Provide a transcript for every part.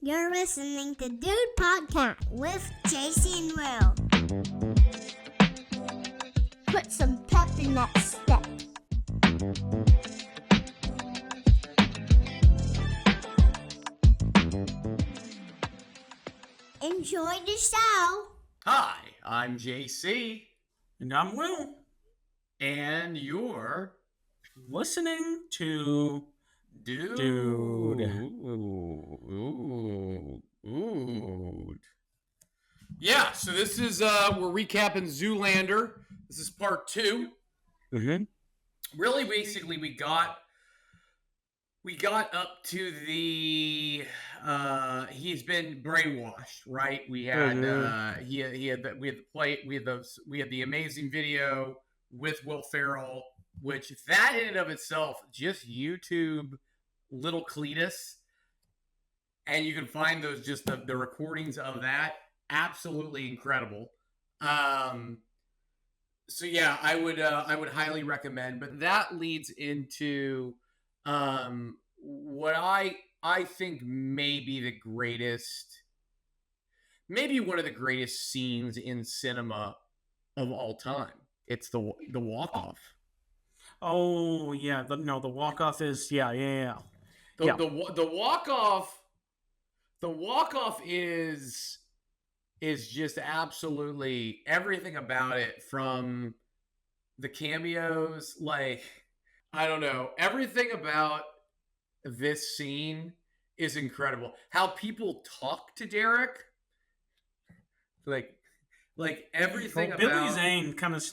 You're listening to Dude Podcast with JC and Will. Put some pep in that step. Enjoy the show. Hi, I'm JC. And I'm Will. And you're Listening to Dude. Yeah, so this is, we're recapping Zoolander. This is part 2. Mm-hmm. Really, basically, we got up to the, he's been brainwashed, right? We had, we had the amazing video with Will Ferrell, which that in and of itself, just YouTube Little Cletus, and you can find those, just the recordings of that, absolutely incredible. So yeah, I would highly recommend. But that leads into what I think may be one of the greatest scenes in cinema of all time. It's the walk-off. Oh yeah, the walk-off is The walk-off is just absolutely everything about it, from the cameos, like, I don't know, everything about this scene is incredible. How people talk to Derek, like everything about Billy Zane kind of.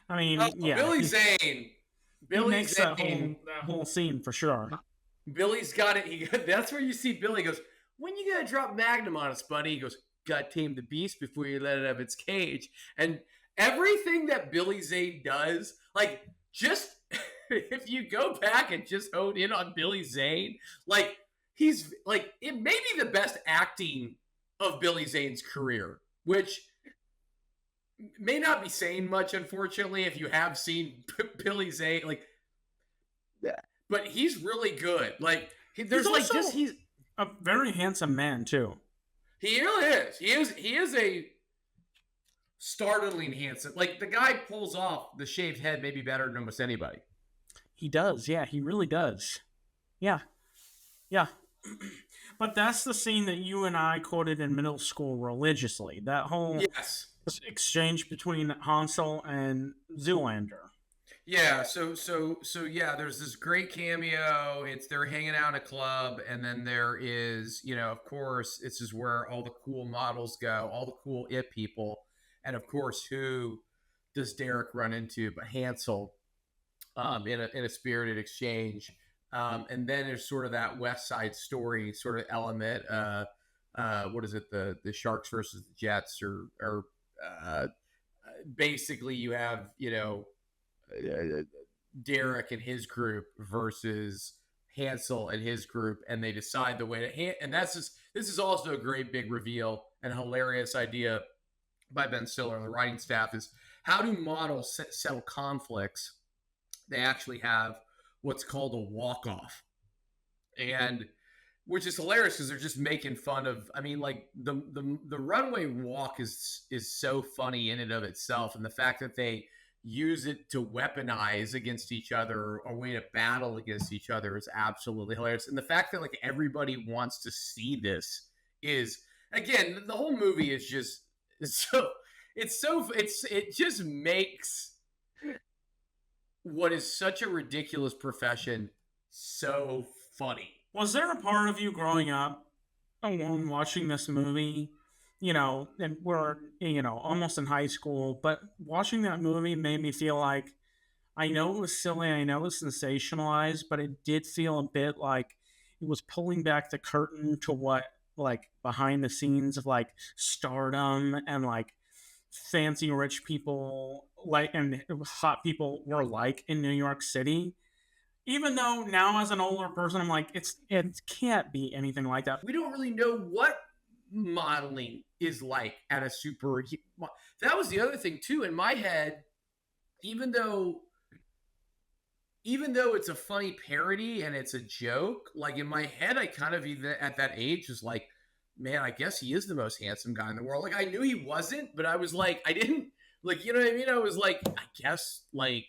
I mean, yeah, Billy Zane. Billy makes that whole scene for sure. Billy's got it. That's where you see Billy goes, "When you gonna drop Magnum on us, buddy?" He goes, "Gotta tame the beast before you let it out of its cage." And everything that Billy Zane does, like, just if you go back and just hone in on Billy Zane, like, he's like, it may be the best acting of Billy Zane's career, which may not be saying much, unfortunately, if you have seen Billy Zane, like, but he's really good. Like, he's a very handsome man too. He really is. He is a startling handsome. Like, the guy pulls off the shaved head maybe better than almost anybody. He does. Yeah, he really does. Yeah. But that's the scene that you and I quoted in middle school religiously. That whole exchange between Hansel and Zoolander. Yeah, so yeah, there's this great cameo. They're hanging out in a club, and then there is, of course, this is where all the cool models go, all the cool it people, and of course, who does Derek run into but Hansel, in a spirited exchange, and then there's sort of that West Side Story sort of element. What is it? The Sharks versus the Jets, or basically you have Derek and his group versus Hansel and his group, and they decide the way to and this is also a great big reveal and hilarious idea by Ben Stiller and the writing staff, is how do models settle conflicts. They actually have what's called a walk-off, and which is hilarious because they're just making fun of, I mean, like, the runway walk is so funny in and of itself, and the fact that they use it to weaponize against each other, or a way to battle against each other, is absolutely hilarious. And the fact that, like, everybody wants to see this is, again, the whole movie is just it just makes what is such a ridiculous profession so funny. Was there a part of you growing up alone watching this movie, and we're, almost in high school, but watching that movie made me feel like, I know it was silly, I know it was sensationalized, but it did feel a bit like it was pulling back the curtain to what, like, behind the scenes of, like, stardom and, like, fancy rich people, like, and hot people were like in New York City. Even though now, as an older person, I'm like, it can't be anything like that. We don't really know what modeling is like at a super. That was the other thing too in my head. Even though it's a funny parody and it's a joke, like, in my head, I kind of, even at that age, was like, man, I guess he is the most handsome guy in the world. Like, I knew he wasn't, but I was like, I didn't, like, you know what I mean? I was like, I guess, like,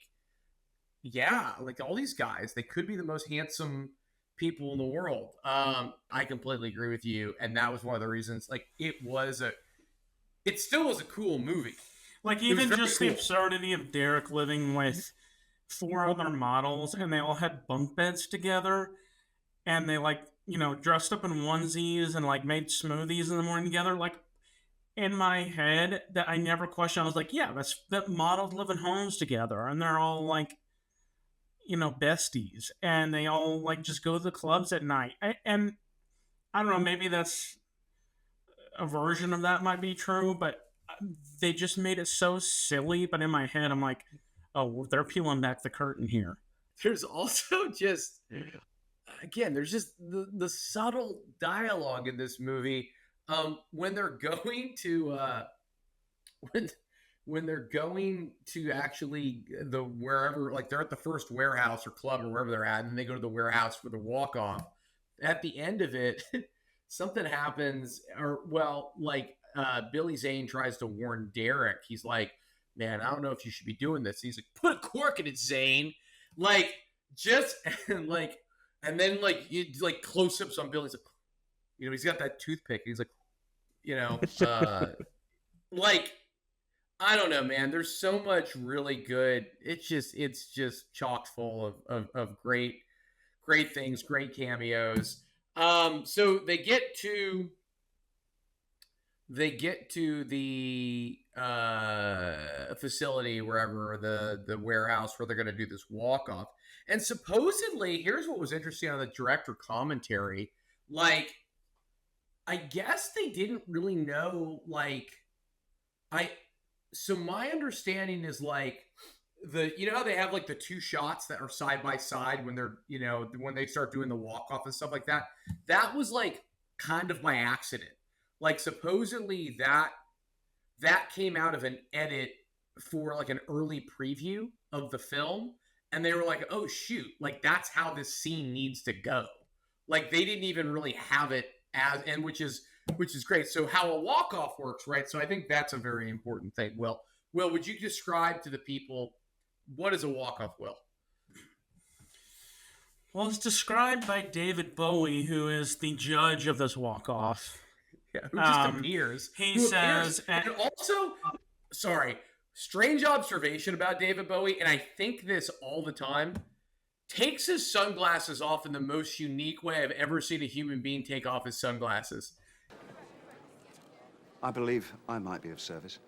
yeah, like all these guys, they could be the most handsome people in the world. I completely agree with you. And that was one of the reasons, like, it still was a cool movie. Like, even just cool. The absurdity of Derek living with 4 other models, and they all had bunk beds together, and they, like, you know, dressed up in onesies and, like, made smoothies in the morning together. Like, in my head, that I never questioned. I was like, yeah, that models live in homes together, and they're all, like, you know, besties, and they all, like, just go to the clubs at night. And I don't know, maybe that's a version of that might be true, but they just made it so silly. But in my head, I'm like, oh, they're peeling back the curtain here. There's also just, again, there's just the subtle dialogue in this movie. When they're going to when they're going to actually wherever, like they're at the first warehouse or club or wherever they're at, and they go to the warehouse for the walk off. At the end of it, something happens, or well, like Billy Zane tries to warn Derek. He's like, man, I don't know if you should be doing this. He's like, put a cork in it, Zane. Like, just, and like, and then like, you like close-ups on Billy. He's like, you know, he's got that toothpick. He's like, you know, like, I don't know, man. There's so much really good. It's just chock full of great things, great cameos. So they get to the facility, wherever the warehouse where they're going to do this walk off. And supposedly, here's what was interesting on the director commentary. Like, I guess they didn't really know, like, so my understanding is like you know how they have like the 2 shots that are side by side when they're, you know, when they start doing the walk off and stuff like that. That was like kind of by accident. Like supposedly that came out of an edit for like an early preview of the film. And they were like, oh shoot, like that's how this scene needs to go. Like they didn't even really have it as, and which is great. So how a walk-off works, right? So I think that's a very important thing. Will, would you describe to the people, what is a walk-off, Will? Well, it's described by David Bowie, who is the judge of this walk-off. Yeah, who just appears. He says... And also, sorry, strange observation about David Bowie, and I think this all the time, takes his sunglasses off in the most unique way I've ever seen a human being take off his sunglasses. I believe I might be of service.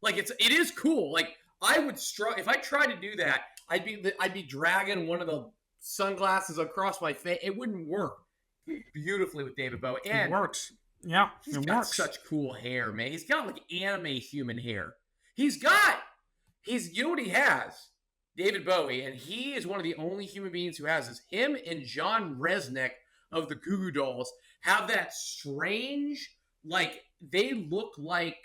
Like it is cool. Like I would if I tried to do that, I'd be dragging one of the sunglasses across my face. It wouldn't work beautifully with David Bowie. And it works. Yeah, he's got such cool hair, man. He's got like anime human hair. You know what he has? David Bowie, and he is one of the only human beings who has this. Him and John Resnick of the Goo Goo Dolls have that strange, like, they look like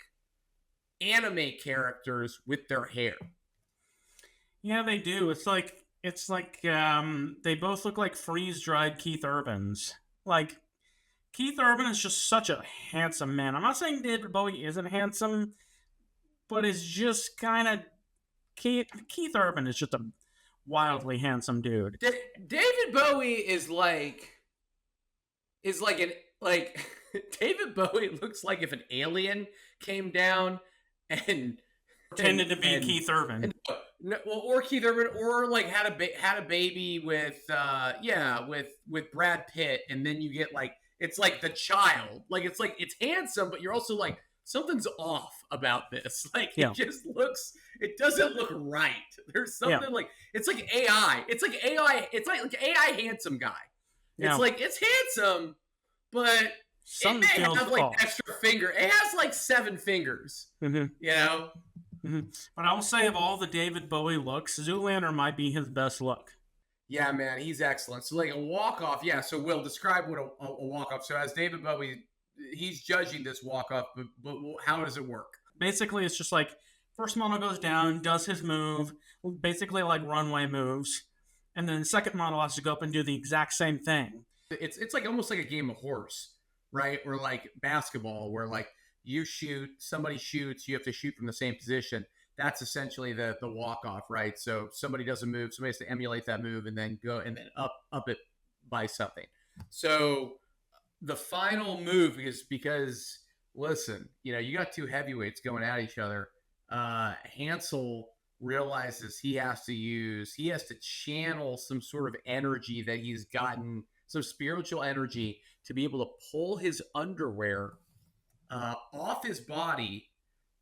anime characters with their hair. Yeah, they do. It's like they both look like freeze-dried Keith Urbans. Like, Keith Urban is just such a handsome man. I'm not saying David Bowie isn't handsome, but it's just kind of... Keith Urban is just a wildly handsome dude. David Bowie is like David Bowie looks like if an alien came down and pretended to be Keith Urban. Or Keith Urban, or like had a baby with Brad Pitt, and then you get like, it's like the child. Like it's handsome, but you're also like, something's off about this. Like it doesn't look right. There's something like, it's like AI. It's like AI handsome guy. It's like, it's handsome, but it may have like extra finger. It has like 7 fingers, you know? Mm-hmm. But I will say, of all the David Bowie looks, Zoolander might be his best look. Yeah, man, he's excellent. So like a walk-off, yeah. So Will, describe what a walk-off. So as David Bowie, he's judging this walk-off, but how does it work? Basically, it's just like, first model goes down, does his move, basically like runway moves, and then the second model has to go up and do the exact same thing. It's like almost like a game of horse. right? Or like basketball, where like you shoot, somebody shoots, you have to shoot from the same position. That's essentially the walk off, right? So somebody does a move, somebody has to emulate that move and then go and then up it by something. So the final move is because listen, you got two heavyweights going at each other. Hansel realizes he has to channel some sort of energy that he's gotten, some spiritual energy, to be able to pull his underwear off his body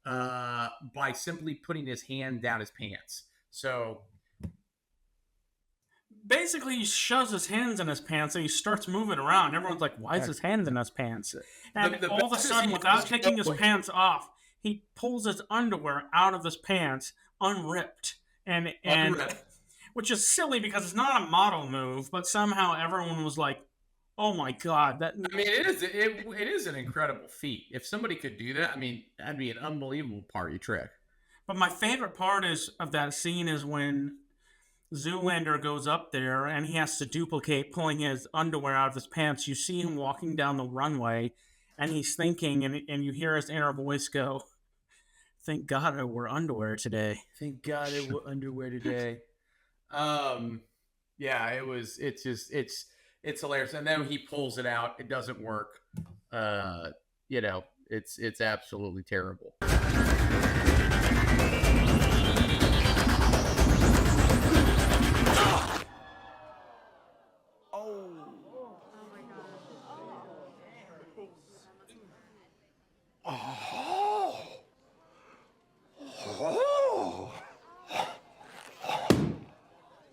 by simply putting his hand down his pants. So basically, he shoves his hands in his pants and he starts moving around. Everyone's like, why is his hands in his pants? And all of a sudden, without taking his pants off, he pulls his underwear out of his pants unripped. And which is silly because it's not a model move, but somehow everyone was like, oh my God. It is an incredible feat. If somebody could do that, that'd be an unbelievable party trick. But my favorite part of that scene is when Zoolander goes up there and he has to duplicate pulling his underwear out of his pants. You see him walking down the runway and he's thinking, and you hear his inner voice go, thank God I wore underwear today. Thank God I wore underwear today. Yeah, it's hilarious. And then he pulls it out. It doesn't work. It's absolutely terrible.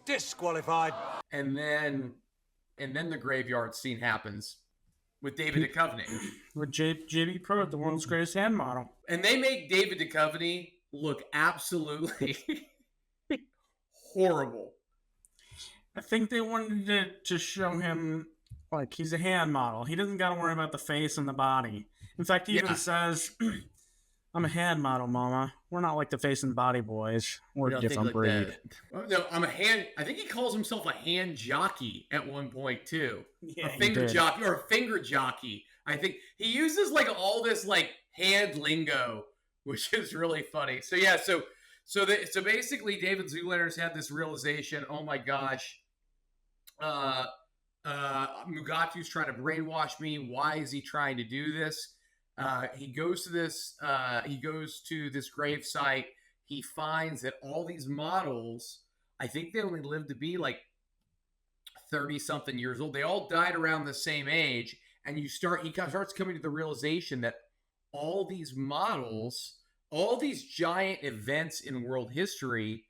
Disqualified. And then the graveyard scene happens with David Duchovny. With JB Pruitt, the world's greatest hand model. And they make David Duchovny look absolutely horrible. I think they wanted to show him like he's a hand model. He doesn't got to worry about the face and the body. In fact, he even says, I'm a hand model, mama. We're not like the face and body boys. We're a different breed. No, I'm a hand. I think he calls himself a hand jockey at one point too. Yeah, a finger jockey or a finger jockey. I think he uses like all this like hand lingo, which is really funny. So yeah, so basically, David Zoolander's had this realization. Oh my gosh, Mugatu's trying to brainwash me. Why is he trying to do this? He goes to this grave site. He finds that all these models, I think they only lived to be like 30-something years old. They all died around the same age. And he starts coming to the realization that all these models, all these giant events in world history,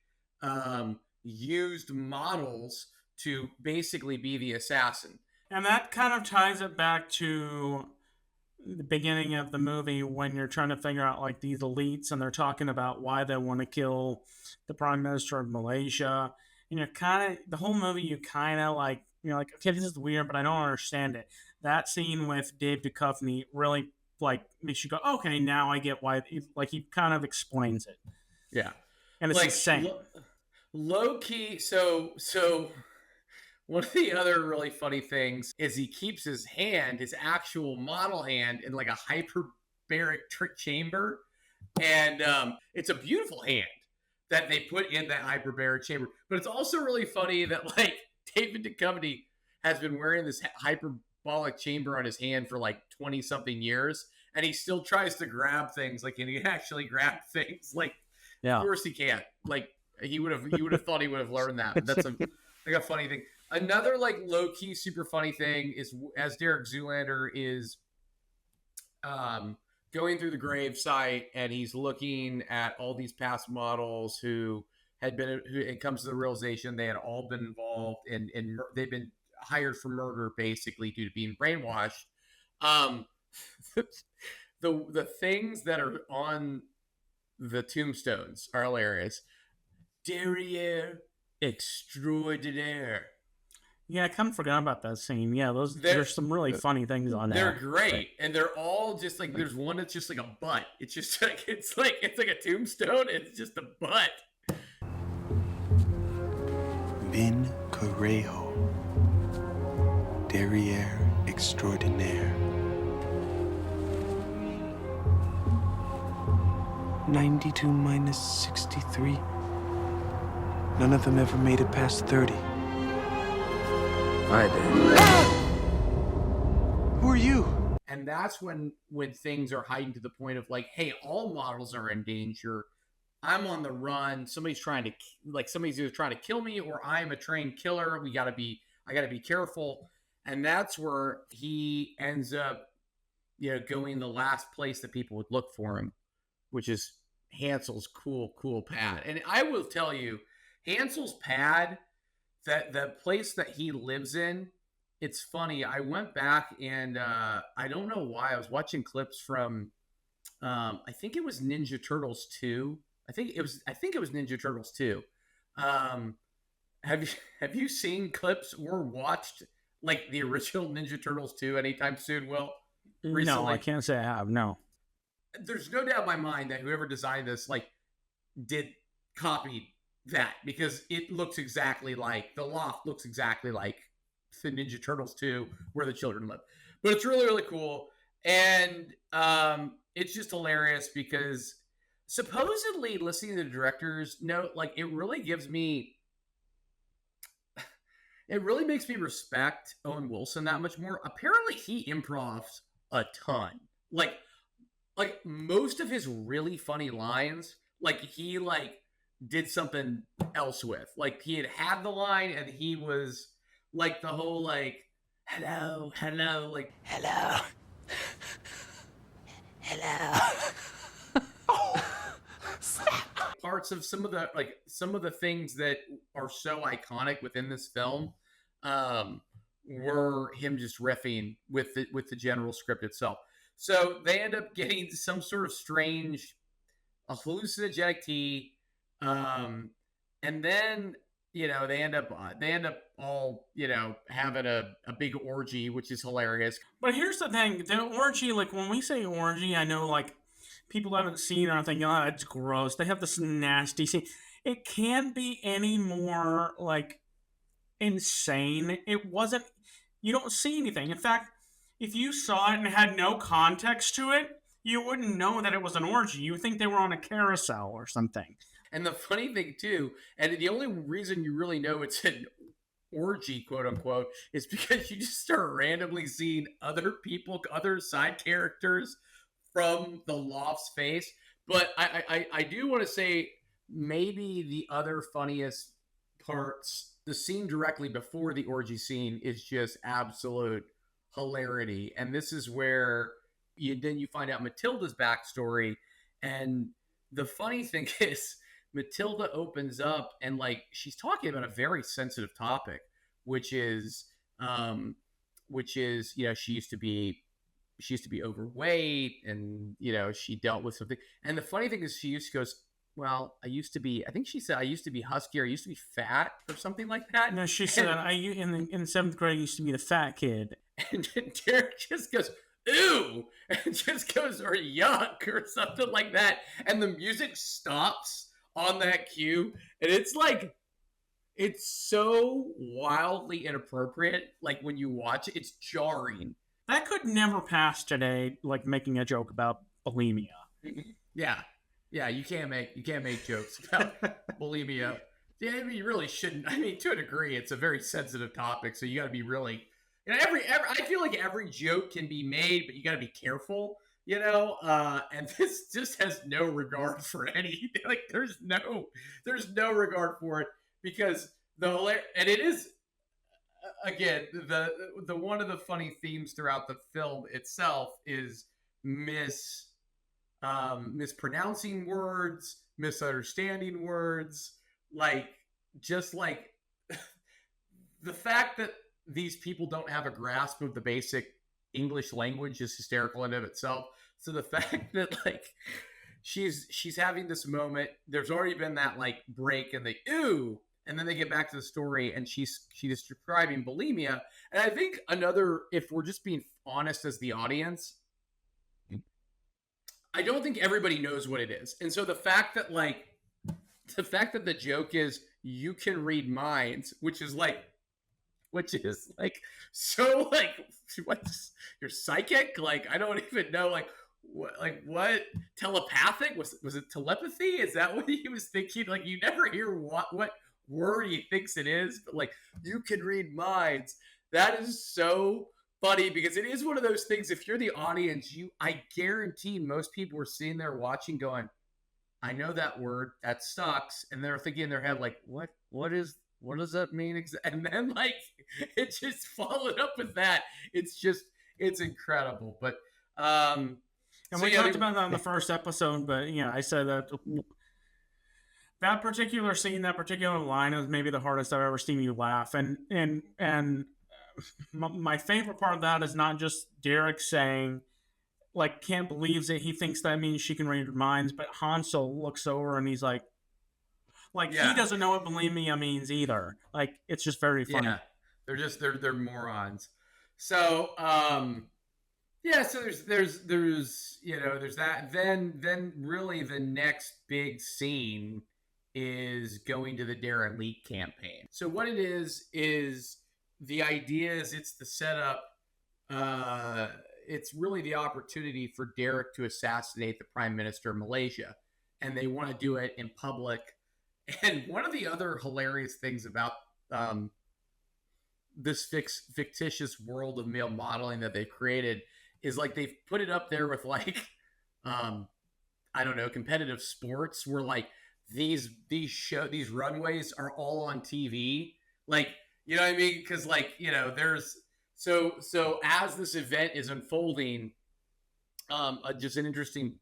used models to basically be the assassin. And that kind of ties it back to the beginning of the movie when you're trying to figure out like these elites and they're talking about why they want to kill the prime minister of Malaysia. And you're kind of, the whole movie, you kind of like, you're like, okay, this is weird, but I don't understand it. That scene with Dave Duchovny really like makes you go, okay, now I get why. Like he kind of explains it. Yeah, and it's like, insane. Low key. So one of the other really funny things is he keeps his actual model hand, in like a hyperbaric chamber, and it's a beautiful hand that they put in that hyperbaric chamber. But it's also really funny that like David Duchovny has been wearing this hyperbolic chamber on his hand for like 20-something years, and he still tries to grab things. Like, and he can actually grab things. Like, yeah, of course he can't. Like, you would have thought he would have learned that. But that's a funny thing. Another like low key super funny thing is as Derek Zoolander is going through the grave site and he's looking at all these past models who it comes to the realization they had all been involved in they've been hired for murder basically due to being brainwashed. The things that are on the tombstones are hilarious. Derriere extraordinaire. Yeah, I kind of forgot about that scene. Yeah, there's some really funny things on there. They're great, and they're all just like, there's one that's just like a butt. It's just like it's like a tombstone. It's just a butt. Min Correjo, derrière extraordinaire. 92 minus 63. None of them ever made it past 30. I did. Who are you? And that's when things are heightened to the point of like, hey, all models are in danger. I'm on the run. Somebody's either trying to kill me or I'm a trained killer. I gotta be careful. And that's where he ends up, going the last place that people would look for him, which is Hansel's cool pad. And I will tell you, Hansel's pad, that the place that he lives in, it's funny. I went back and I don't know why. I was watching clips from I think it was Ninja Turtles 2. I think it was Ninja Turtles 2. Have you seen clips or watched like the original Ninja Turtles 2 anytime soon, Will? Recently? No, I can't say I have. No. There's no doubt in my mind that whoever designed this did copy that, because it looks exactly like the loft looks exactly like the Ninja Turtles 2 where the children live. But it's really, really cool. And it's just hilarious because supposedly listening to the director's note, it really makes me respect Owen Wilson that much more. Apparently he improvs a ton. Like most of his really funny lines, he did something else with. He had the line and he was the whole hello, hello. Parts of some of the things that are so iconic within this film were him just riffing with the general script itself. So they end up getting some sort of strange hallucinogenic tea, and then they end up all having a big orgy, which is hilarious. But here's the thing: the orgy, when we say orgy, I know people haven't seen it. I think, oh, it's gross. They have this nasty scene. It can't be any more insane. It wasn't. You don't see anything. In fact, if you saw it and had no context to it, you wouldn't know that it was an orgy. You would think they were on a carousel or something. And the funny thing too, and the only reason you really know it's an orgy, quote unquote, is because you just start randomly seeing other people, other side characters from the loft's face. But I do want to say maybe the other funniest parts, the scene directly before the orgy scene, is just absolute hilarity. And this is where you find out Matilda's backstory. And the funny thing is, Matilda opens up and she's talking about a very sensitive topic, which is she used to be overweight, and she dealt with something. And the funny thing is, she goes, well, I used to be husky, or I used to be fat, or something like that. No, she said, in seventh grade, I used to be the fat kid. And then Derek just goes, ew, and just goes, or yuck, or something like that. And the music stops on that cue. And it's so wildly inappropriate. When you watch it, it's jarring. That could never pass today, making a joke about bulimia. Yeah. Yeah, you can't make jokes about bulimia. Yeah, you really shouldn't. I mean, to a degree, it's a very sensitive topic, so you got to be really. I feel like every joke can be made, but you got to be careful. And this just has no regard for any. There's no regard for it, because and it is. Again, the one of the funny themes throughout the film itself is mispronouncing words, misunderstanding words, the fact that these people don't have a grasp of the basic English language is hysterical in of itself. So the fact that she's having this moment, there's already been that break and the ew. And then they get back to the story, and she's describing bulimia. And I think if we're just being honest as the audience, I don't think everybody knows what it is. And so the fact that the joke is you can read minds, which is so what's you're psychic? I don't even know what telepathic was it telepathy? Is that what he was thinking? Like you never hear what word he thinks it is, but like you can read minds. That is so funny because it is one of those things. If you're the audience, I guarantee most people were sitting there watching, going, "I know that word. That sucks," and they're thinking in their head, like, "What does that mean?" And then like it just followed up with that. It's incredible. But and we talked about that in the first episode, but I said that particular scene, that particular line is maybe the hardest I've ever seen you laugh. And my favorite part of that is not just Derek saying, like, can't believe that he thinks that means she can read minds, but Hansel looks over and he's like he doesn't know what believe me means either. Like, it's just very funny. Yeah, they're morons. So, so there's that. Then really the next big scene is going to the Darren Leak campaign. So what it is the idea is it's the setup. It's really the opportunity for Derek to assassinate the Prime Minister of Malaysia, and they want to do it in public. And one of the other hilarious things about this fictitious world of male modeling that they created is like they've put it up there with like I don't know, competitive sports where like these runways are all on TV, like, you know what I mean? Because like, there's so as this event is unfolding, just an interesting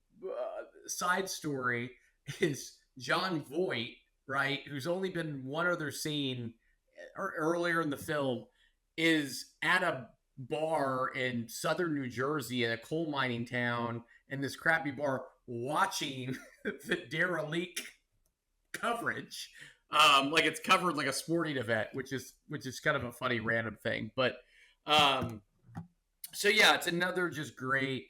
side story is John Voight, right, who's only been one other scene earlier in the film, is at a bar in southern New Jersey in a coal mining town, in this crappy bar, watching the Darren Leak coverage, like it's covered like a sporting event, which is kind of a funny random thing. But so yeah, it's another just great,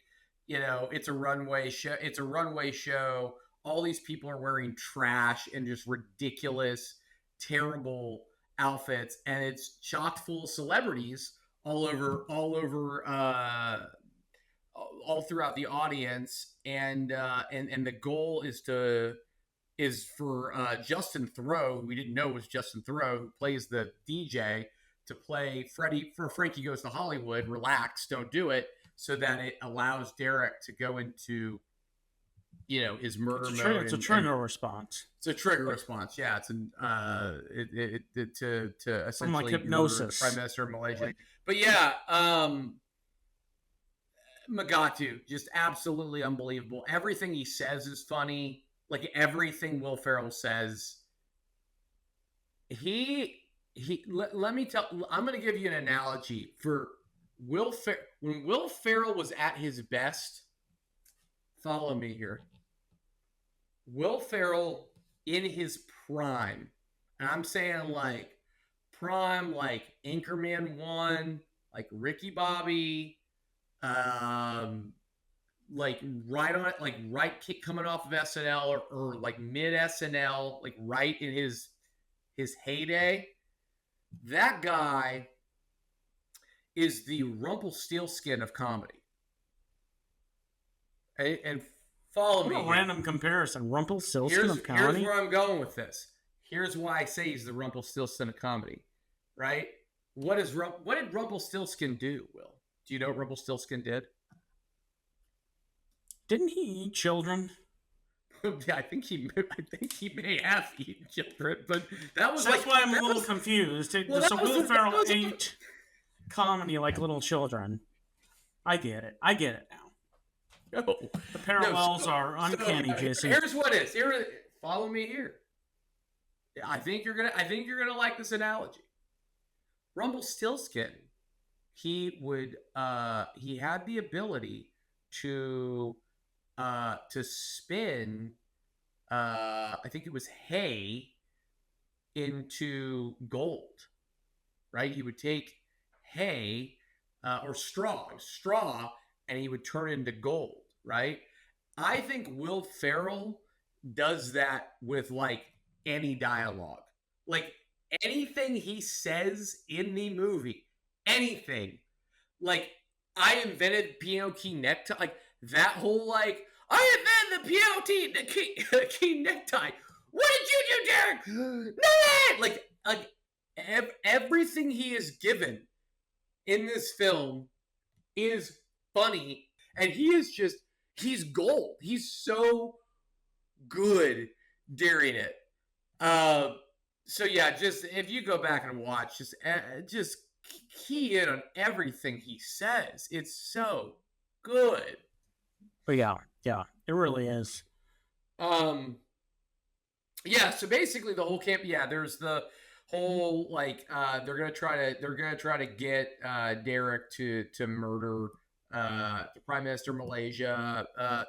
it's a runway show. All these people are wearing trash and just ridiculous, terrible outfits, and it's chock full of celebrities all throughout the audience, and the goal is for Justin Theroux, who we didn't know was Justin Theroux, who plays the DJ, to play Frankie Goes to Hollywood. Relax, don't do it, so that it allows Derek to go into his murder mode. It's a trigger response. It's a trigger response. Yeah, it's to essentially from like hypnosis. Prime Minister of Malaysia. But yeah, Magatu, just absolutely unbelievable. Everything he says is funny. Like everything Will Ferrell says. Let me tell. I'm going to give you an analogy for Will Ferrell. When Will Ferrell was at his best, follow me here. Will Ferrell in his prime, and I'm saying like prime, like Anchorman 1, like Ricky Bobby, like right on it, like right kick coming off of SNL or like mid SNL, like right in his heyday. That guy is the Rumpelstiltskin of comedy. And follow me. What a random comparison. Rumpelstiltskin of comedy? Here's where I'm going with this. Here's why I say he's the Rumpelstiltskin of comedy, right? What did Rumpelstiltskin do, Will? Do you know what Rumpelstiltskin did? Didn't he eat children? Yeah, I think he may have eaten children, but that's why I'm a little confused. So Will Ferrell ate comedy like little children. I get it now. No, the parallels are uncanny, Jason. Here's what it is. Follow me here. I think you're gonna like this analogy. Rumpelstiltskin, he had the ability to spin, I think it was hay into gold, right? He would take hay or straw, and he would turn it into gold, right? I think Will Ferrell does that with like any dialogue, like anything he says in the movie, anything, like I invented piano key necktie, like that whole like, I invent the POT, the key necktie. What did you do, Derek? No! Like everything he is given in this film is funny, and he's gold. He's so good during it. So yeah, just if you go back and watch, just key in on everything he says. It's so good. But yeah, it really is. Yeah, so basically the whole camp, there's the whole like they're gonna try to get Derek to murder the Prime Minister of Malaysia.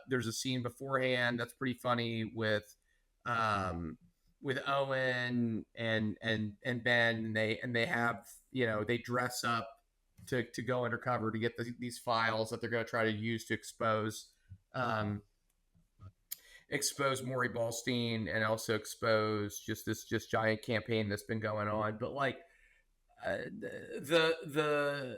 There's a scene beforehand that's pretty funny with Owen and Ben, and they have, they dress up to go undercover to get these files that they're going to try to use to expose Maury Ballstein, and also expose just this giant campaign that's been going on. But like the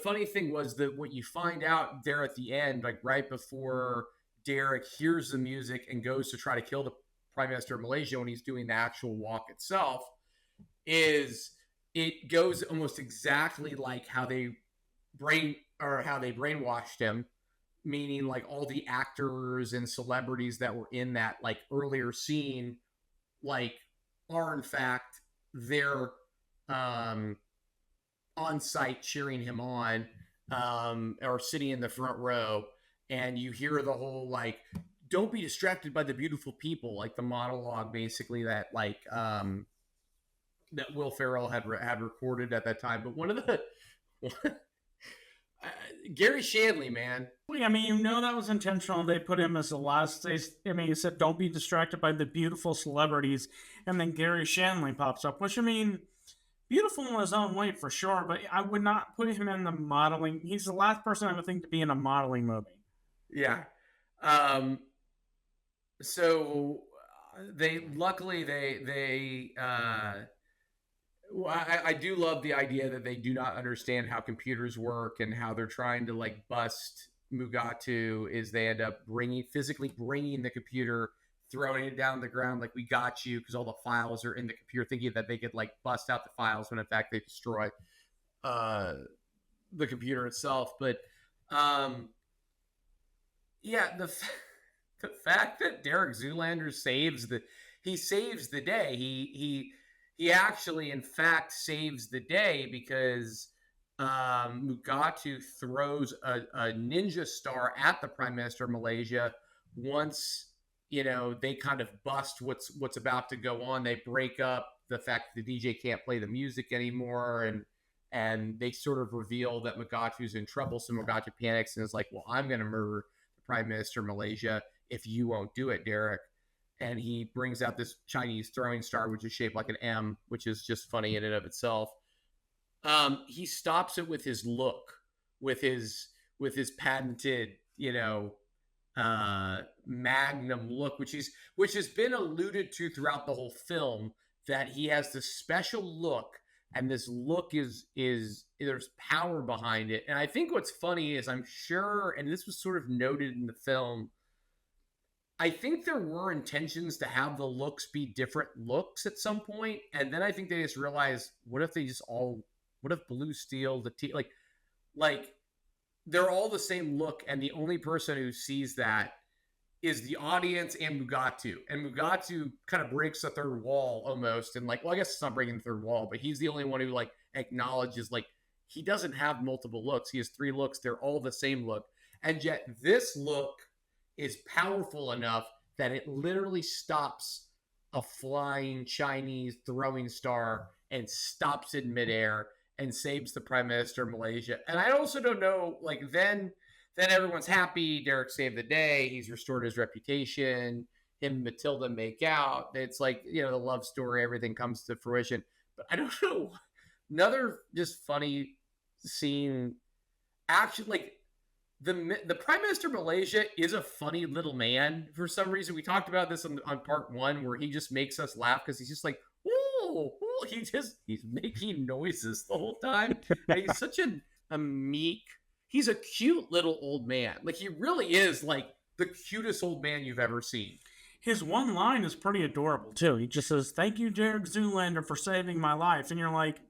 funny thing was that what you find out there at the end, like right before Derek hears the music and goes to try to kill the Prime Minister of Malaysia when he's doing the actual walk itself, is it goes almost exactly like how they brainwashed him, meaning like all the actors and celebrities that were in that like earlier scene, like are in fact there on site cheering him on, or sitting in the front row, and you hear the whole like, don't be distracted by the beautiful people, like the monologue basically that like that Will Ferrell had recorded at that time. But one of the Gary Shandling, man. I mean, that was intentional. They put him as the last. He said, "Don't be distracted by the beautiful celebrities," and then Gary Shandling pops up, which, I mean, beautiful in his own way for sure, but I would not put him in the modeling. He's the last person I would think to be in a modeling movie. Yeah. So I do love the idea that they do not understand how computers work, and how they're trying to like bust Mugatu is they end up physically bringing the computer, throwing it down the ground like, we got you, because all the files are in the computer, thinking that they could like bust out the files when in fact they destroy the computer itself. But the fact that Derek Zoolander saves the day. He actually, in fact, saves the day because Mugatu throws a ninja star at the Prime Minister of Malaysia. Once they kind of bust what's about to go on, they break up the fact that the DJ can't play the music anymore, and they sort of reveal that Mugatu's in trouble. So Mugatu panics and is like, "Well, I'm going to murder the Prime Minister of Malaysia if you won't do it, Derek." And he brings out this Chinese throwing star, which is shaped like an M, which is just funny in and of itself. He stops it with his look, with his patented, magnum look, which has been alluded to throughout the whole film, that he has this special look, and this look is there's power behind it. And I think what's funny is, I'm sure, and this was sort of noted in the film, I think there were intentions to have the looks be different looks at some point, and then I think they just realized, what if Blue Steel, like they're all the same look, and the only person who sees that is the audience and Mugatu. And Mugatu kind of breaks the third wall almost, and like, well, I guess it's not breaking the third wall, but he's the only one who like acknowledges like he doesn't have multiple looks. He has 3 looks. They're all the same look, and yet this look is powerful enough that it literally stops a flying Chinese throwing star and stops in midair and saves the Prime Minister of Malaysia. And I also don't know, like, then everyone's happy. Derek saved the day. He's restored his reputation. Him and Matilda make out. It's like, the love story, everything comes to fruition. But I don't know. Another just funny scene, actually, like, the Prime Minister of Malaysia is a funny little man for some reason. We talked about this on part 1, where he just makes us laugh because he's just like, ooh, he's making noises the whole time. And he's such a meek, he's a cute little old man. Like, he really is like the cutest old man you've ever seen. His one line is pretty adorable too. He just says, "Thank you, Derek Zoolander, for saving my life," and you're like,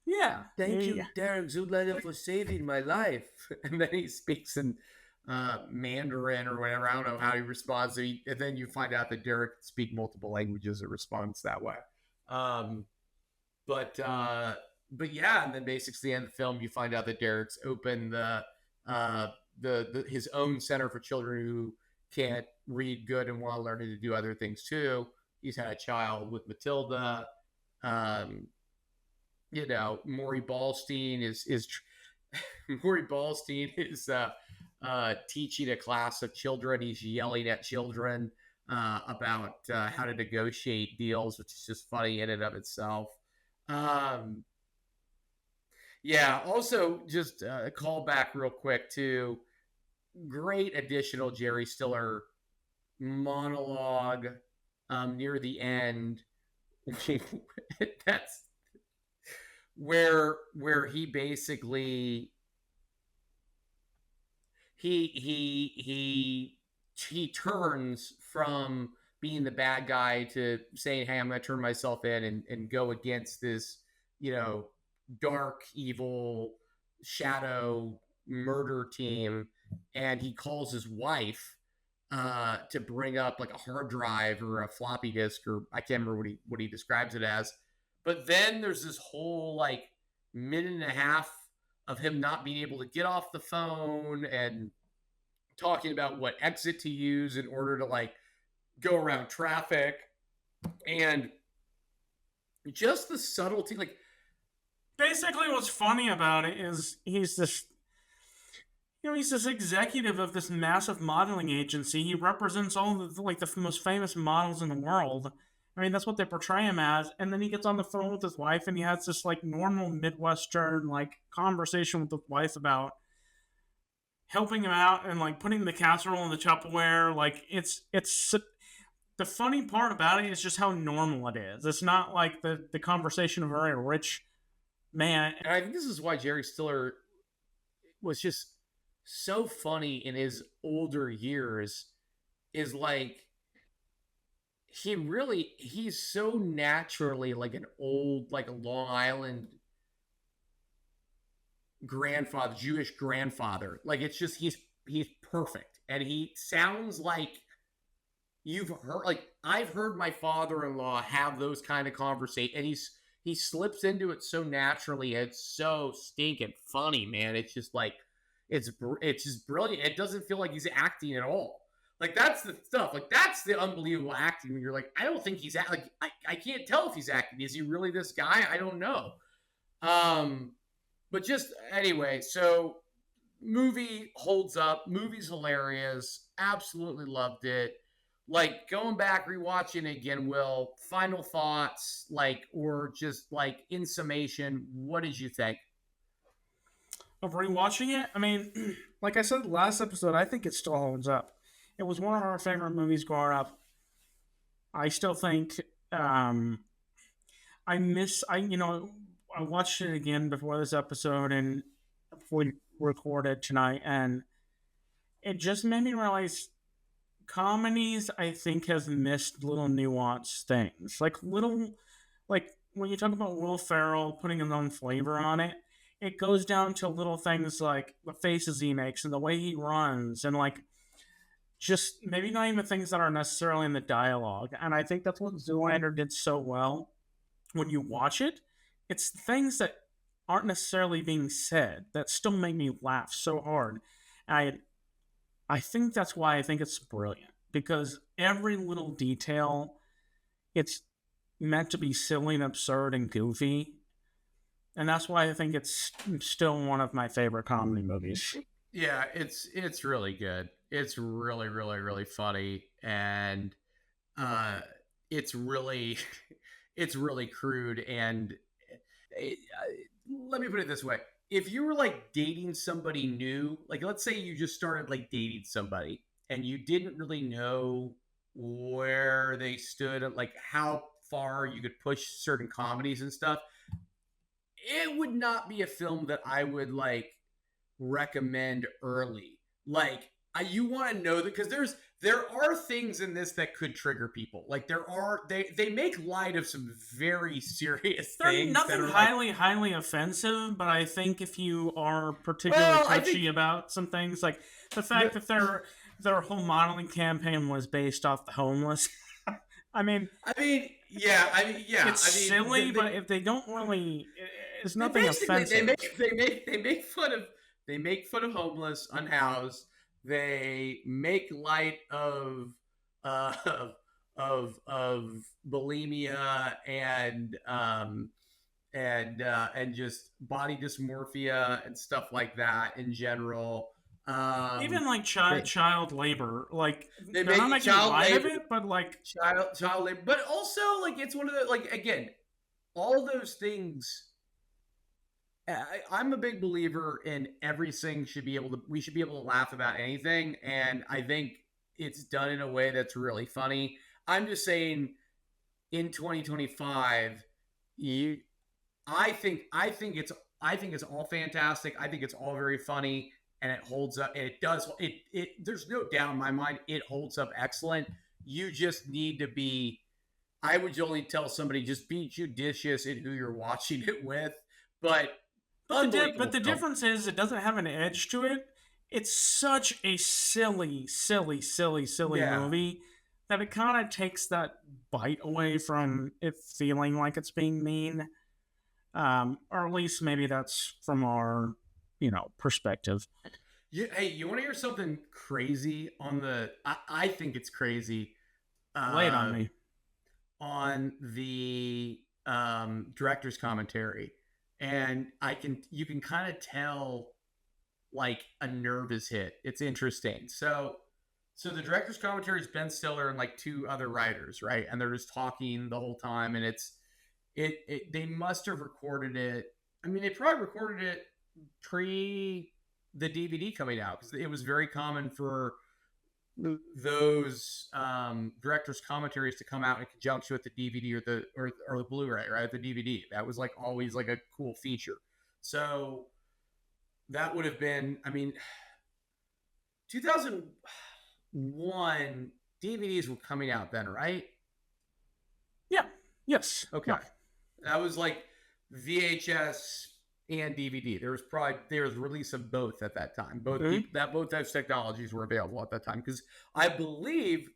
"Yeah, Thank you, yeah." Derek Zoolander, for saving my life. And then he speaks in Mandarin or whatever. I don't know how he responds. And then you find out that Derek can speak multiple languages and responds that way. But yeah, and then basically at the end of the film, you find out that Derek's opened his own center for children who can't read good and want to learn to do other things too. He's had a child with Matilda. Maury Ballstein is Maury Ballstein is teaching a class of children. He's yelling at children about how to negotiate deals, which is just funny in and of itself. Also just a call back real quick to great additional Jerry Stiller monologue near the end. That's where he basically he turns from being the bad guy to saying, "Hey, I'm going to turn myself in and go against this, dark, evil, shadow murder team." And he calls his wife to bring up like a hard drive or a floppy disk, or I can't remember what he describes it as. But then there's this whole like minute and a half of him not being able to get off the phone and talking about what exit to use in order to like go around traffic, and just the subtlety. Like, Basically, what's funny about it is he's this executive of this massive modeling agency. He represents all the most famous models in the world. I mean, that's what they portray him as. And then he gets on the phone with his wife, and he has this like normal Midwestern like conversation with his wife about helping him out and like putting the casserole in the Tupperware. Like, it's the funny part about it is just how normal it is. It's not like the conversation of a very rich man. And I think this is why Jerry Stiller was just so funny in his older years, is like he's so naturally like an old, like a Long Island grandfather, Jewish grandfather. Like, it's just he's perfect, and he sounds like you've heard. Like, I've heard my father-in-law have those kind of conversations, and he slips into it so naturally. It's so stinking funny, man. It's just like it's just brilliant. It doesn't feel like he's acting at all. Like, that's the stuff. Like, that's the unbelievable acting when you're like, I don't think he's like, I can't tell if he's acting. Is he really this guy? I don't know. But just anyway, so movie holds up. Movie's hilarious. Absolutely loved it. Like, going back, rewatching it again, Will, final thoughts, like, or just like in summation, what did you think? Of rewatching it, I mean, like I said last episode, I think it still holds up. It was one of our favorite movies growing up. I still think I watched it again before this episode and before we recorded tonight, and it just made me realize comedies, I think, has missed little nuanced things. Like when you talk about Will Ferrell putting his own flavor on it, it goes down to little things like the faces he makes and the way he runs, and like just maybe not even things that are necessarily in the dialogue. And I think that's what Zoolander did so well. When you watch it, it's things that aren't necessarily being said that still make me laugh so hard. And I think that's why I think it's brilliant, because every little detail, it's meant to be silly and absurd and goofy. And that's why I think it's still one of my favorite comedy movies. Yeah, it's really good. It's really, really, really funny, and it's really crude. And let me put it this way: if you were like dating somebody new, like let's say you just started like dating somebody, and you didn't really know where they stood, like how far you could push certain comedies and stuff, it would not be a film that I would like recommend early. Like, you want to know that, because there are things in this that could trigger people. Like, they make light of some very serious things. Nothing that are highly offensive, but I think if you are particularly touchy about some things, like the fact that their whole modeling campaign was based off the homeless. I mean, yeah. It's silly, but if they don't really, it's nothing offensive. They make fun of homeless, unhoused. They make light of bulimia and just body dysmorphia and stuff like that in general. Even like child labor, like they're not making light of labor, it, but like child labor. But also, like, it's one of the, like, again, all those things. I'm a big believer in everything we should be able to laugh about anything, and I think it's done in a way that's really funny. I'm just saying, in 2025, I think it's all fantastic. I think it's all very funny, and it holds up. And it does. There's no doubt in my mind, it holds up excellent. You just need to be. I would only tell somebody, just be judicious in who you're watching it with, but the difference is, it doesn't have an edge to it. It's such a silly movie that it kind of takes that bite away from it feeling like it's being mean. Or at least maybe that's from our, perspective. Yeah, hey, you want to hear something crazy on the... I think it's crazy. Lay it on me. On the director's commentary. And you can kind of tell, like, a nerve is hit. It's interesting. So the director's commentary is Ben Stiller and like two other writers, right? And they're just talking the whole time, and they must have recorded it. I mean, they probably recorded it pre the DVD coming out, because it was very common for those director's commentaries to come out in conjunction with the DVD or the Blu-ray, right? The DVD. That was like always like a cool feature. So that would have been, 2001 DVDs were coming out then, right? Yeah. Yes. Okay. Yeah. That was like VHS and DVD. There was release of both at that time. Both those technologies were available at that time, because I believe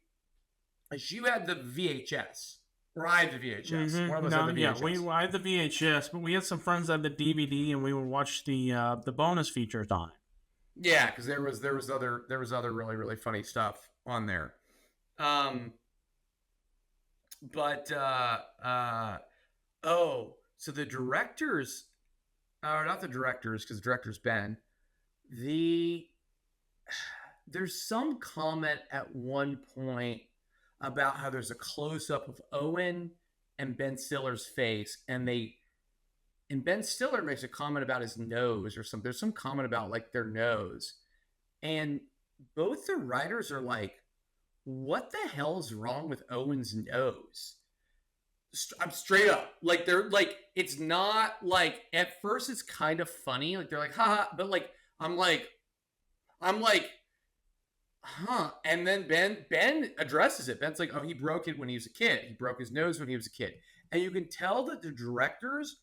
you had the VHS, or I had the VHS. Mm-hmm. One of us had the VHS. I had the VHS, but we had some friends that had the DVD, and we would watch the bonus features on it. Yeah, because there was other really, really funny stuff on there. So the directors, or not the directors, because the director's Ben. There's some comment at one point about how there's a close-up of Owen and Ben Stiller's face, and Ben Stiller makes a comment about his nose or something. There's some comment about like their nose, and both the writers are like, "What the hell is wrong with Owen's nose?" I'm straight up, like, they're like, it's not like, at first it's kind of funny, like they're like, haha, but like I'm like, huh? And then Ben addresses it. Ben's like, oh, he broke it when he was a kid. He broke his nose when he was a kid, and you can tell that the directors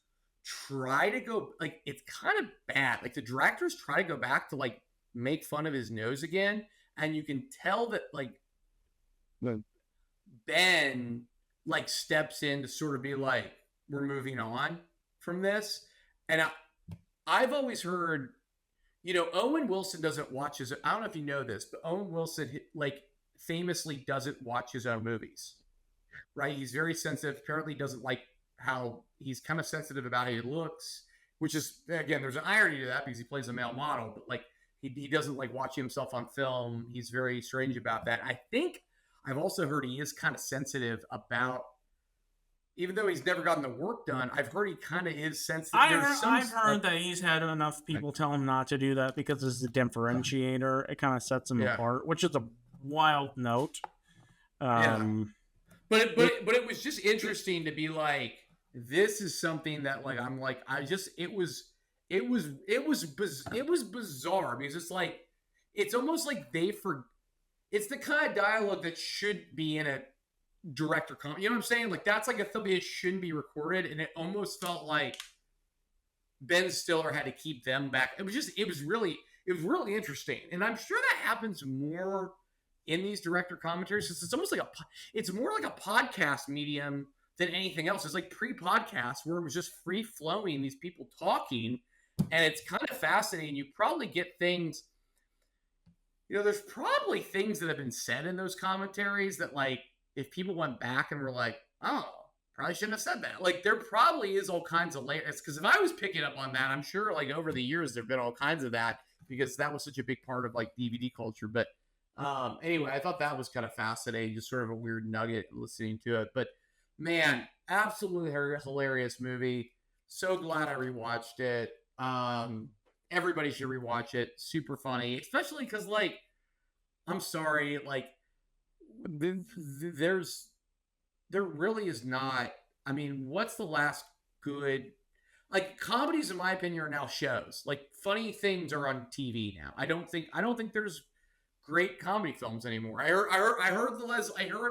try to go, like, it's kind of bad. Like, the directors try to go back to like make fun of his nose again, and you can tell that like Ben like steps in to sort of be like, we're moving on from this. And I've always heard, Owen Wilson doesn't watch his, I don't know if you know this, but Owen Wilson like famously doesn't watch his own movies, right? He's very sensitive. Apparently doesn't like how he's kind of sensitive about how he looks, which is, again, there's an irony to that because he plays a male model, but like he doesn't like watching himself on film. He's very strange about that. I think I've also heard he is kind of sensitive about, even though he's never gotten the work done, I've heard he kind of is sensitive. I've heard that he's had enough people tell him not to do that because it's a differentiator. It kind of sets him apart, which is a wild note. But it was just interesting to be like, this is something that like, I'm like, it was bizarre because it's like it's almost like it's the kind of dialogue that should be in a director comment. You know what I'm saying? Like that's like a film that shouldn't be recorded, and it almost felt like Ben Stiller had to keep them back. It was really interesting, and I'm sure that happens more in these director commentaries. It's almost like it's more like a podcast medium than anything else. It's like pre-podcast where it was just free flowing, these people talking, and it's kind of fascinating. You probably get things, there's probably things that have been said in those commentaries that like if people went back and were like, oh, probably shouldn't have said that. Like there probably is all kinds of layers. Because if I was picking up on that, I'm sure like over the years there've been all kinds of that because that was such a big part of like DVD culture. But anyway, I thought that was kind of fascinating, just sort of a weird nugget listening to it. But man, absolutely hilarious movie. So glad I rewatched it. Everybody should rewatch it. Super funny, especially because like, I'm sorry, like there really is not. I mean, what's the last good? Like comedies, in my opinion, are now shows. Like funny things are on TV now. I don't think there's great comedy films anymore. I heard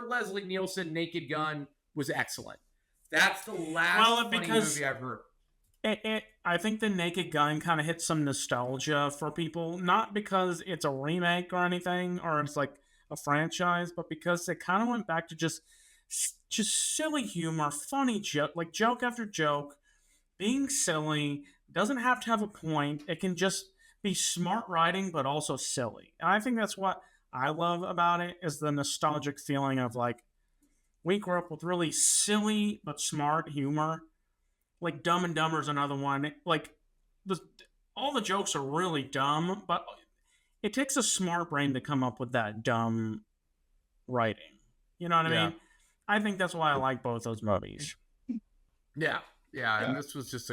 Leslie Nielsen Naked Gun was excellent. That's the last funny movie I've heard. I think the Naked Gun kind of hits some nostalgia for people, not because it's a remake or anything, or it's like a franchise, but because it kind of went back to just silly humor, funny joke after joke, being silly. Doesn't have to have a point. It can just be smart writing, but also silly. And I think that's what I love about it is the nostalgic feeling of like we grew up with really silly but smart humor. Like Dumb and Dumber is another one. Like all the jokes are really dumb, but it takes a smart brain to come up with that dumb writing. You know what I mean? I think that's why I like both those movies. Yeah. And this was just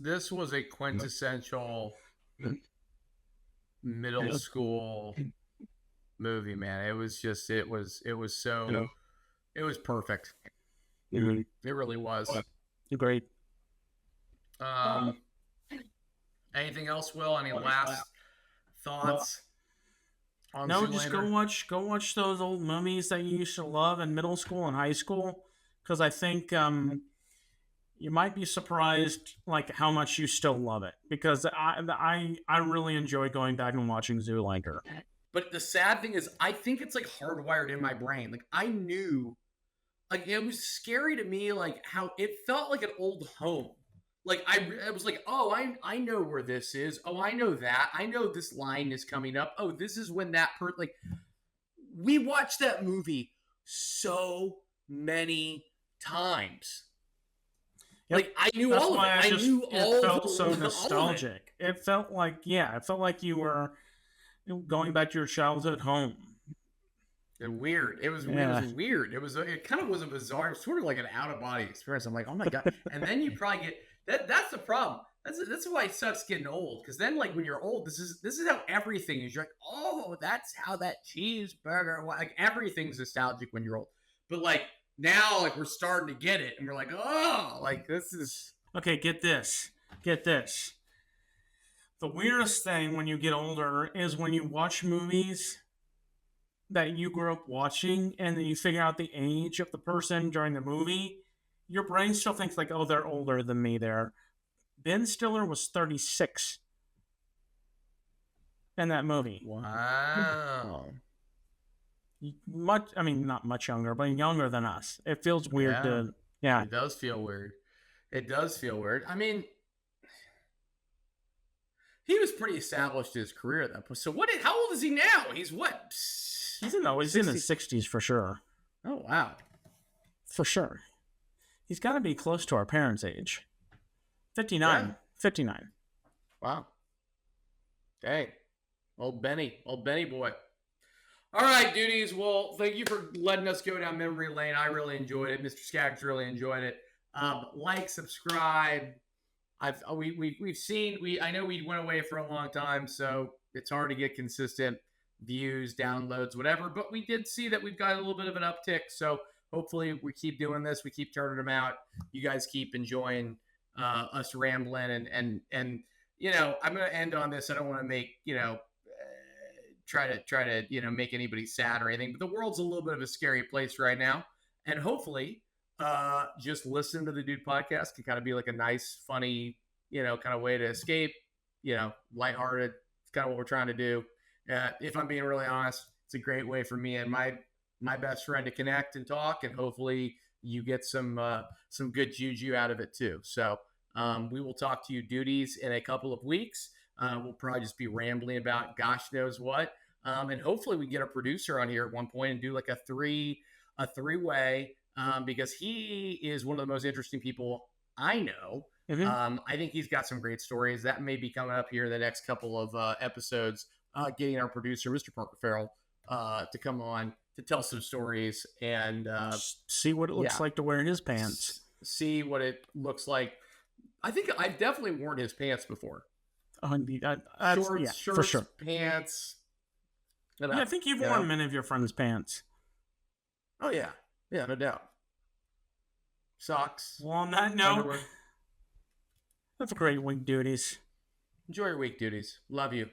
this was a quintessential middle school movie, man. It was perfect. It really was. Agreed. Anything else, Will? Any last thoughts on No, Zoolander? just go watch those old movies that you used to love in middle school and high school, because I think you might be surprised like how much you still love it, because I really enjoy going back and watching Zoolander. But the sad thing is, I think it's like hardwired in my brain. Like I knew, like it was scary to me, like how it felt like an old home. Like I was like, oh, I know where this is. Oh, I know that. I know this line is coming up. Oh, this is when that like we watched that movie so many times. Yep. Like I knew That's all of it. It felt so nostalgic. It felt like you were going back to your childhood home. And weird. It was weird. It kind of was a bizarre, sort of like an out of body experience. I'm like, oh my god. And then you probably get that's the problem. That's why it sucks getting old. Because then, like when you're old, this is how everything is. You're like, oh, that's how that cheeseburger. Like everything's nostalgic when you're old. But like now, like we're starting to get it, and we're like, oh, like this is okay. Get this. The weirdest thing when you get older is when you watch movies that you grew up watching, and then you figure out the age of the person during the movie. Your brain still thinks like, oh, they're older than me there. Ben Stiller was 36 in that movie. Wow. Not much younger, but younger than us. It feels weird yeah. It does feel weird. I mean, he was pretty established in his career at that point. So how old is he now? He's what? He's in his 60s for sure. Oh, wow. For sure. He's got to be close to our parents' age. 59. Yeah. 59. Wow. Dang. Old Benny boy. All right, duties. Well, thank you for letting us go down memory lane. I really enjoyed it. Mr. Skaggs really enjoyed it. Like, subscribe. We've seen. I know we went away for a long time, so it's hard to get consistent views, downloads, whatever. But we did see that we've got a little bit of an uptick. So hopefully we keep doing this. We keep turning them out. You guys keep enjoying us rambling and I'm going to end on this. I don't want to make, try to, make anybody sad or anything, but the world's a little bit of a scary place right now. And hopefully, just listen to the Dude podcast can kind of be like a nice, funny, kind of way to escape, lighthearted. It's kind of what we're trying to do. If I'm being really honest, it's a great way for me and my best friend to connect and talk, and hopefully you get some good juju out of it too. So we will talk to you duties in a couple of weeks. We'll probably just be rambling about gosh knows what, and hopefully we get a producer on here at one point and do like a three-way, because he is one of the most interesting people I know. I think he's got some great stories that may be coming up here in the next couple of episodes. Getting our producer, Mr. Parker Farrell, to come on to tell some stories and see what it looks like to wear his pants. See what it looks like. I think I've definitely worn his pants before. Shorts, for sure. Pants. I think you've worn many of your friends' pants. Oh, yeah. Yeah, no doubt. Socks. Well, on that note, underwear. Have a great week, duties. Enjoy your week, duties. Love you.